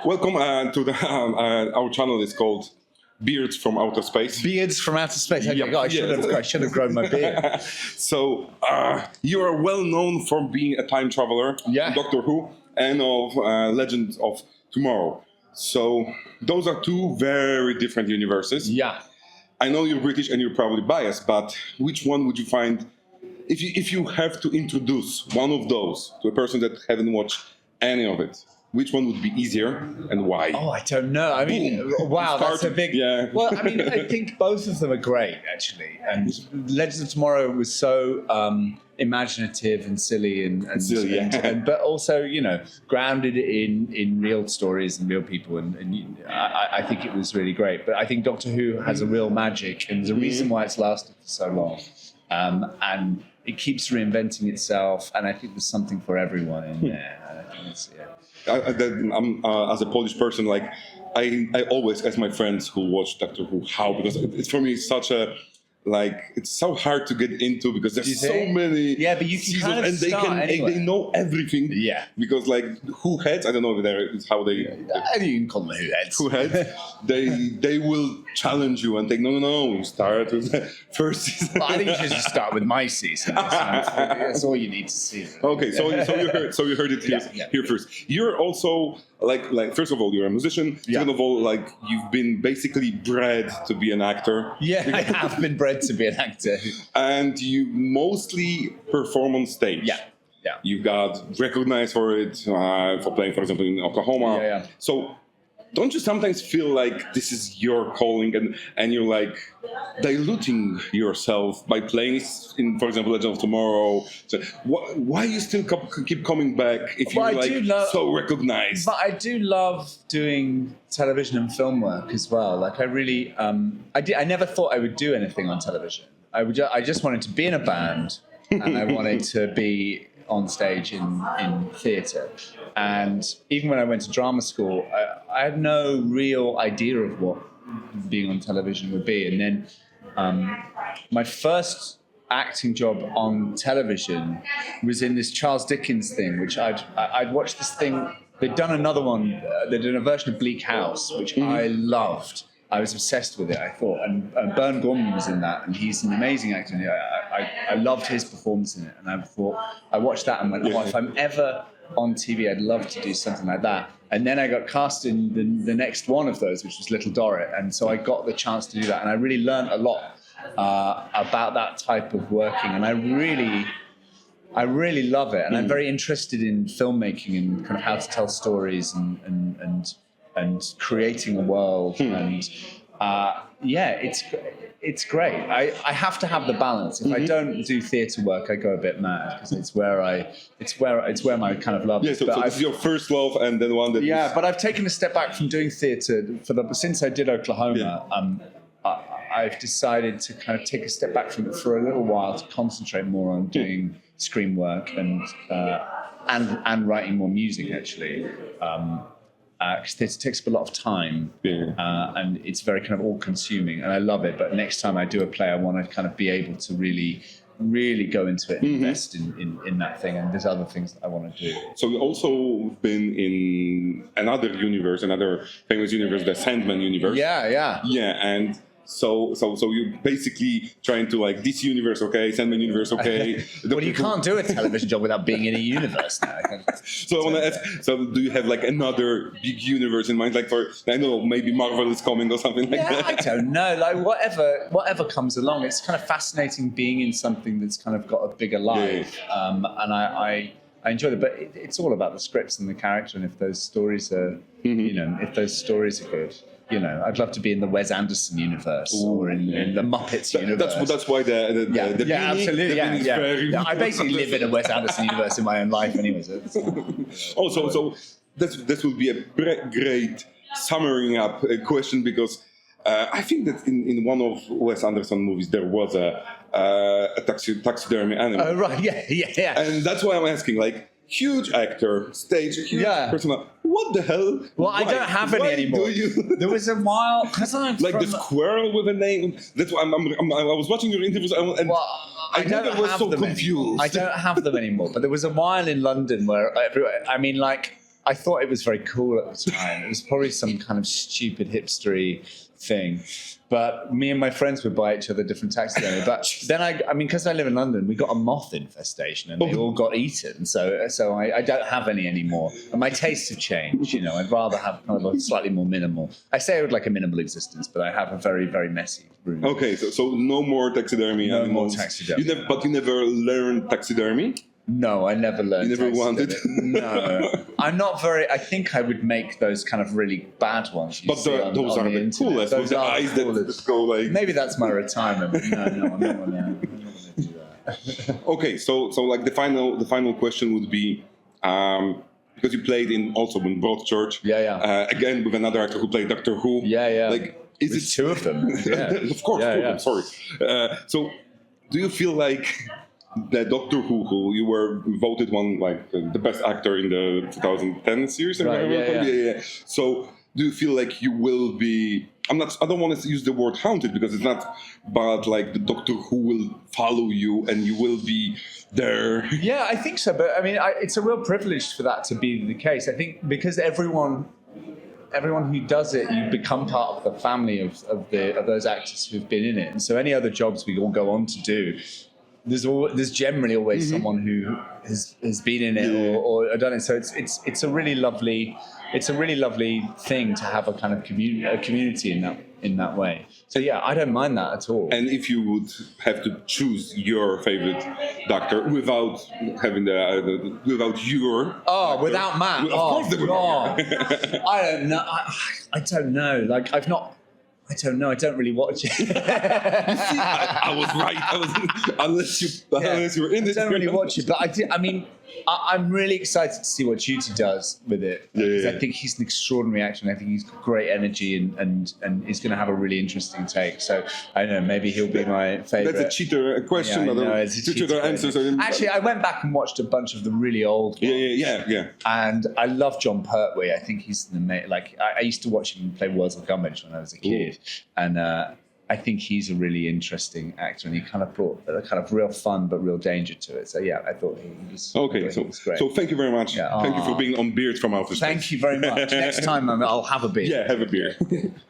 Welcome to our channel is called Beards from Outer Space. Beards from Outer Space. Okay, Yep, I should have grown my beard. So you are well known for being a time traveler in Doctor Who and of Legend of Tomorrow. So those are two very different universes. Yeah. I know you're British and you're probably biased, but which one would you find, if you have to introduce one of those to a person that haven't watched any of it, which one would be easier and why? Oh, I don't know. I mean, wow, that's a big... Yeah. Well, I mean, I think both of them are great, actually. And Legends of Tomorrow was so imaginative and silly but also, you know, grounded in real stories and real people. And I think it was really great. But I think Doctor Who has a real magic, and there's a reason why it's lasted for so long. And it keeps reinventing itself, and I think there's something for everyone in there. As a Polish person, like I always ask my friends who watch Doctor Who how, because it's for me such a it's so hard to get into because there's so many but you can seasons kind of and they know everything because Who heads, I don't know if it's how they you can call them Who heads they will challenge you and think no you start with the first season. Well, I think you should just start with my season. That's all you need to see. Okay, so you heard it here first. You're also like first of all, you're a musician. Second of all, you've been basically bred to be an actor. Yeah, I have been bred to be an actor. And you mostly perform on stage. Yeah. You got recognized for it, for playing, for example, in Oklahoma. Yeah. So don't you sometimes feel like this is your calling and you're like diluting yourself by playing in, for example, Legend of Tomorrow? So why you still keep coming back if you're so recognized? But I do love doing television and film work as well. Like I really, I never thought I would do anything on television. I just wanted to be in a band and I wanted to be on stage in theatre. And even when I went to drama school, I had no real idea of what being on television would be. And then my first acting job on television was in this Charles Dickens thing, which I'd watched this thing. They'd done another one. They did a version of Bleak House, which I loved. I was obsessed with it, I thought. And Bern Gorman was in that, and he's an amazing actor. And I loved his performance in it. And I watched that and went, if I'm ever on TV, I'd love to do something like that. And then I got cast in the next one of those, which was Little Dorrit. And so I got the chance to do that. And I really learned a lot about that type of working. And I really love it. And I'm very interested in filmmaking and kind of how to tell stories and creating a world. And it's great. I have to have the balance. If I don't do theatre work, I go a bit mad because it's where my kind of love is. So it's your first love and then one that but I've taken a step back from doing theatre since I did Oklahoma. I've decided to kind of take a step back from it for a little while to concentrate more on doing screen work and writing more music actually. Because it takes up a lot of time and it's very kind of all-consuming, and I love it. But next time I do a play, I want to kind of be able to really, really go into it and invest in that thing. And there's other things that I want to do. So you've also been in another universe, another famous universe, the Sandman universe. Yeah, and so you're basically trying to this universe, okay, Sandman universe, okay. Well, you can't do a television job without being in a universe now. So I want to ask, so do you have another big universe in mind? For, I don't know, maybe Marvel is coming or something like that? I don't know. Whatever comes along. It's kind of fascinating being in something that's kind of got a bigger life. And I enjoy it, but it's all about the scripts and the character, and if those stories are, if those stories are good. I'd love to be in the Wes Anderson universe or in the Muppets universe. That's why the absolutely. I basically live in a Wes Anderson universe in my own life anyway. So this will be a great summing up question, because I think that in one of Wes Anderson movies there was a taxidermy animal. Oh right, yeah. And that's why I'm asking, huge actor, stage, huge persona. What the hell? Well, I don't have any anymore. There was a while because I'm the squirrel with a name. That's why I was watching your interviews and I never was so confused. I don't have them anymore. But there was a while in London where I thought it was very cool at the time. It was probably some kind of stupid hipstery thing. But me and my friends would buy each other different taxidermy. But then I mean, because I live in London, we got a moth infestation and they all got eaten. So I don't have any anymore. And my tastes have changed. You know, I'd rather have kind of a slightly more minimal. I say I would like a minimal existence, but I have a very, very messy room. Okay, so no more taxidermy No animals. more taxidermy. But you never learned taxidermy? No, I never learned. You never wanted? No, I'm not very. I think I would make those kind of really bad ones. But those are the coolest. With the eyes that go like. Maybe that's my retirement. No, I'm not gonna do that. Okay, so like the final question would be, because you played in Broadchurch. Yeah. Again with another actor who played Doctor Who. Yeah. Like, is With it two of them? Yeah. Of course, two of them. Sorry. So, do you feel like the Doctor Who you were voted one like the best actor in the 2010 series? Right, yeah. So, do you feel like you will be? I don't want to use the word haunted because it's not, but like the Doctor Who will follow you and you will be there. Yeah, I think so. But I mean, it's a real privilege for that to be the case. I think because everyone who does it, you become part of the family of those actors who've been in it. And so any other jobs we all go on to do, there's generally always someone who has been in it or done it. So it's a really lovely thing to have a kind of community in that way. So yeah, I don't mind that at all. And if you would have to choose your favorite Doctor without having without your Doctor, without Matt, of course they would. I don't know. I don't know. Like I don't know. I don't really watch it. You see, I was right. Unless you were in this. I don't really watch it, but I did. I mean, I'm really excited to see what Judy does with it. Because I think he's an extraordinary actor, and I think he's got great energy, and he's going to have a really interesting take. So I don't know. Maybe he'll be my favorite. That's a cheater question. It's a cheater answer. Actually, I went back and watched a bunch of the really old ones. Yeah. And I love John Pertwee. I think he's an amazing. Like I used to watch him play Worlds of Gummidge when I was a kid, and I think he's a really interesting actor, and he kind of brought a kind of real fun but real danger to it. So yeah, I thought he was okay. He was great. So thank you very much. Yeah. Thank you for being on Beard from Outer Space. Thank you very much. Next time I'll have a beer. Yeah, have a beer.